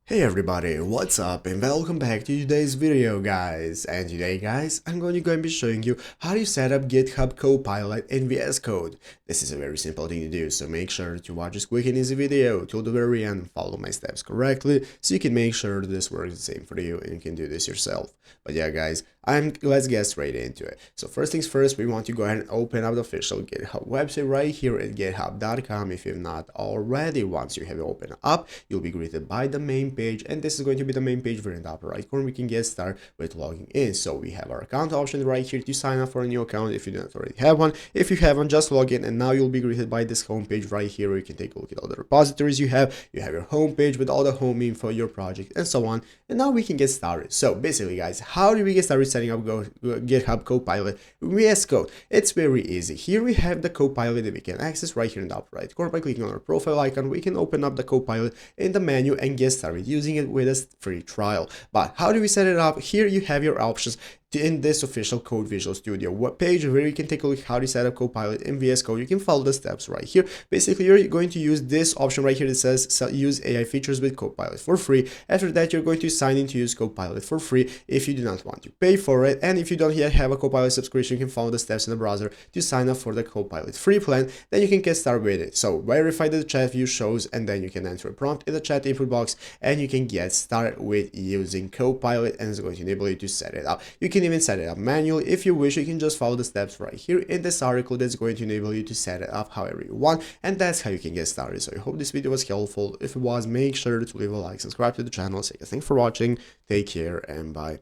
Hey everybody, what's up and welcome back to today's video guys. And today guys, I'm going to be showing you how to set up GitHub Copilot in VS Code. This is a very simple thing to do, so make sure to watch this quick and easy video till the very end and follow my steps correctly so you can make sure this works the same for you and you can do this yourself. But yeah guys, let's get straight into it. So first things first, we want to go ahead and open up the official GitHub website right here at github.com if you've not already. Once you have it opened up, you'll be greeted by the main page, and this is going to be the main page where in the upper right corner we can get started with logging in. So we have our account option right here to sign up for a new account if you don't already have one. If you haven't, just log in and now you'll be greeted by this home page right here where you can take a look at all the repositories you have. You have your home page with all the home info, your project, and so on. And now we can get started. So basically guys, how do we get started setting up GitHub Copilot VS Code? It's very easy. Here we have the Copilot that we can access right here in the upper right corner. By clicking on our profile icon, we can open up the Copilot in the menu and get started using it with a free trial. But how do we set it up? Here you have your options in this official Code Visual Studio web page where you can take a look how to set up Copilot in VS Code. You can follow the steps right here. Basically, you're going to use this option right here that says use AI features with Copilot for free. After that, you're going to sign in to use Copilot for free if you do not want to pay for it. And if you don't yet have a Copilot subscription, you can follow the steps in the browser to sign up for the Copilot free plan. Then you can get started with it. So verify that the chat view shows, and then you can enter a prompt in the chat input box and you can get started with using Copilot, and it's going to enable you to set it up. You can even set it up manually if you wish. You can just follow the steps right here in this article that's going to enable you to set it up however you want, and that's how you can get started. So I hope this video was helpful. If it was, make sure to leave a like, subscribe to the channel. Say thanks for watching, take care, and bye.